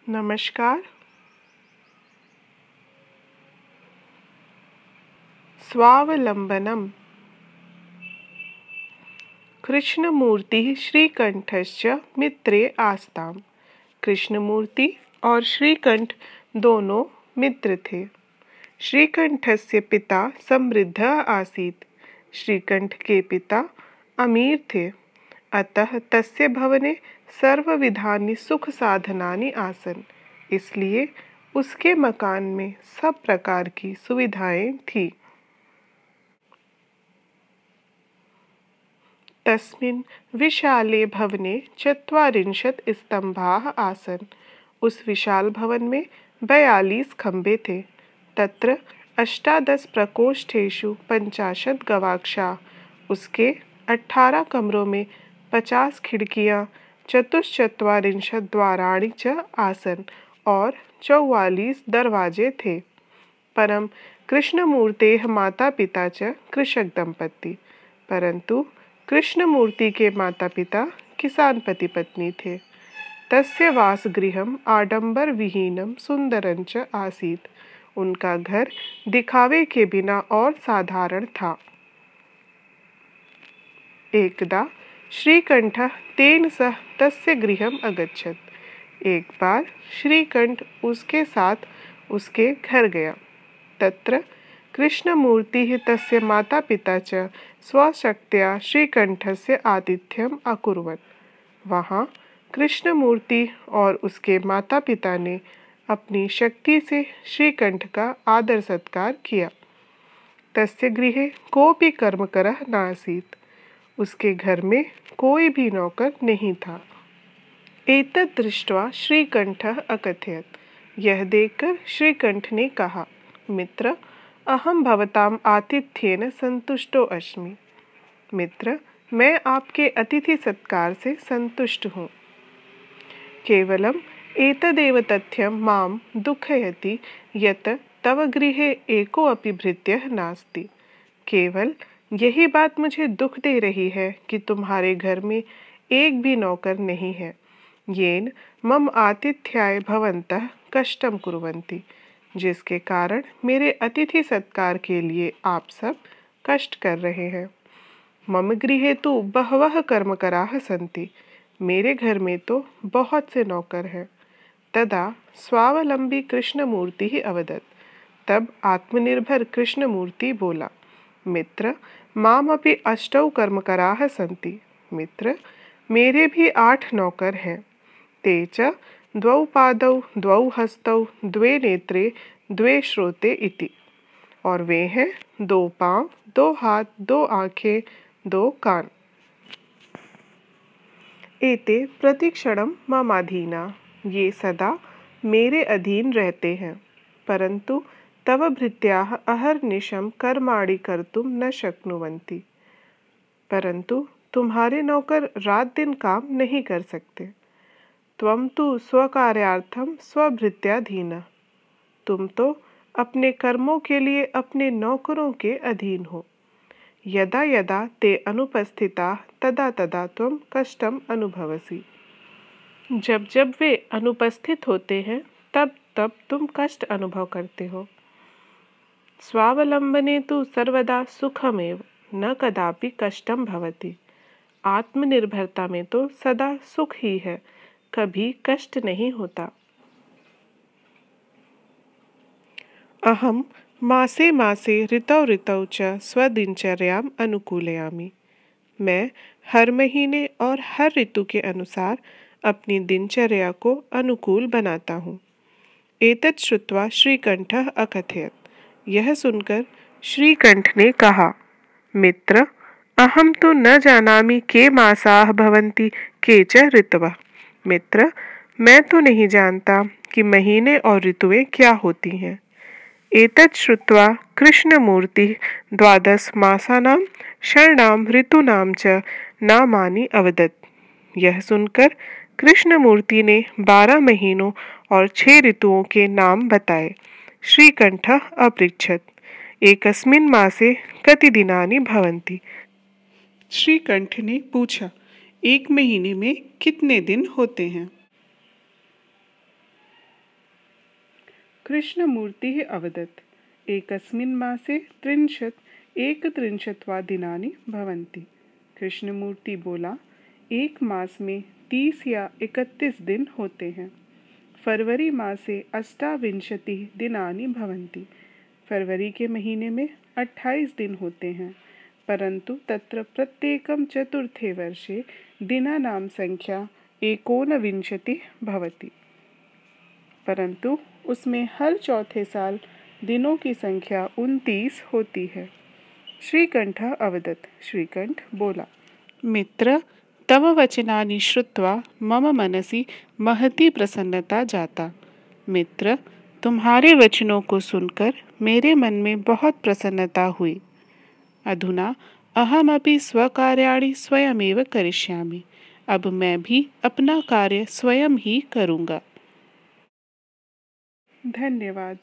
नमस्कार। स्वावलंबनम। कृष्णमूर्ति श्रीकंठस्य मित्रे आस्ताम। कृष्णमूर्ति और श्रीकंठ दोनों मित्र थे। श्रीकंठस्य पिता समृद्ध आसीत्। श्रीकंठ के पिता अमीर थे। अतः तस्य भवने सर्वविधानि सुख साधनानि आसन्। इसलिए उसके मकान में सब प्रकार की सुविधाएं थी। तस्मिन् विशाले भवने 40 स्तंभाः आसन्। उस विशाल भवन में 42 खंबे थे। तत्र 18 प्रकोष्ठेषु 50 गवाक्षाः। उसके 18 कमरों में 50 खिड़कियां, 44 द्वाराणि च आसन् और 44 दरवाजे थे। परम कृष्णमूर्तेः माता पिता च कृषक दंपति। परंतु कृष्णमूर्ति के माता पिता किसान पति पत्नी थे। तस्य वासगृहम् आडंबर विहीनम सुंदरं च आसीत्। उनका घर दिखावे के बिना और साधारण था। एकदा श्रीकंठः तेन सह तस्य गृहम् अगच्छत्। एक बार श्रीकंठ उसके साथ उसके घर गया। तत्र कृष्णमूर्तिः तस्य माता पिता च स्वशक्त्या श्रीकंठस्य आतिथ्यम् अकुर्वन्। वहाँ कृष्णमूर्ति और उसके माता पिता ने अपनी शक्ति से श्रीकंठ का आदर सत्कार किया। तस्य गृहे कोऽपि कर्मकरः नासीत्। उसके घर में कोई भी नौकर नहीं था। एतत् दृष्ट्वा श्रीकंठः अकथयत्। यह देखकर श्रीकंठ ने कहा, मित्र, अहम भवताम आतिथ्येन संतुष्टो अस्मि। मित्र, मैं आपके अतिथि सत्कार से संतुष्ट हूँ। केवलम एतदेव तथ्यम माम दुःखयति यत् तव गृहे एको अपि भृत्यः नास्ति। केवल यही बात मुझे दुख दे रही है कि तुम्हारे घर में एक भी नौकर नहीं है। येन मम आतिथ्याय भवन्तः कष्टम कुर्वन्ति। जिसके कारण मेरे अतिथि सत्कार के लिए आप सब कष्ट कर रहे हैं। मम गृहे तो बहवः कर्मकराः सन्ति। मेरे घर में तो बहुत से नौकर हैं। तदा स्वावलंबी कृष्णमूर्ति ही अवदत्। तब आत्मनिर्भर कृष्णमूर्ति बोला, मित्र, माम अपि 8 कर्मकराः सन्ति। मित्र, मेरे भी 8 नौकर हैं। ते च 2 पादौ 2 हस्तौ 2 नेत्रे 2 श्रोते इति। और वे हैं 2 पांव, 2 हाथ, 2 आंखें, 2 कान। एते प्रतिक्षणम ममाधीना। ये सदा मेरे अधीन रहते हैं। परंतु तव भृत्याः अहर्निशं कर्माणि कर्तुं न शक्नुवन्ति। परंतु तुम्हारे नौकर रात दिन काम नहीं कर सकते। त्वं तु स्वकार्यार्थं स्वभृत्याधीनः। तुम तो अपने कर्मों के लिए अपने नौकरों के अधीन हो। यदा यदा ते अनुपस्थिताः तदा तदा त्वं कष्टम अनुभवसि। जब जब वे अनुपस्थित होते हैं तब तब तुम कष्ट अनुभव करते हो। स्वावलंबने तु सर्वदा सुखमेव न कदापि कष्टम भवति। आत्मनिर्भरता में तो सदा सुख ही है, कभी कष्ट नहीं होता। अहम मासे मासे ऋतौ ऋतौ च स्वदिनचर्याम अनुकूलयामि। मैं हर महीने और हर ऋतु के अनुसार अपनी दिनचर्या को अनुकूल बनाता हूँ। एतत् श्रुत्वा श्रीकंठः अकथयत्। यह सुनकर श्रीकंठ ने कहा, मित्र, अहम तो न जानामि के मासाः भवन्ति के च ऋतवः। मित्र, मैं तो नहीं जानता कि महीने और ऋतुएं क्या होती हैं। एतत् श्रुत्वा कृष्णमूर्तिः 12 मासानां षण्णां ऋतूनां च नामानि अवदत्। यह सुनकर कृष्णमूर्ति ने 12 महीनों और 6 ऋतुओं के नाम बताए। श्रीकंठः अपृच्छत्, एकस्मिन् मासे कति दिनानि भवन्ति। श्रीकंठ ने पूछा, एक महीने में कितने दिन होते हैं। कृष्णमूर्तिः अवदत् एकस्मिन् मासे 31 दिनानि भवन्ति। कृष्णमूर्ति बोला, एक मास में 30 या 31 दिन होते हैं। फरवरी मासे 28 दिनानि भवन्ति। फरवरी के महीने में 28 दिन होते हैं, परंतु तत्र प्रत्येकं चतुर्थे वर्षे दिनानां संख्या 29 भवति। परंतु उसमें हर चौथे साल दिनों की संख्या 29 होती है। श्रीकंठः अवदत्, श्रीकंठ बोला, मित्र, तव वचनानि श्रुत्वा मम मनसि महती प्रसन्नता जाता। मित्र, तुम्हारे वचनों को सुनकर मेरे मन में बहुत प्रसन्नता हुई। अधुना अहमपि स्वकार्याणि स्वयमेव करिष्यामि। अब मैं भी अपना कार्य स्वयं ही करूँगा। धन्यवाद।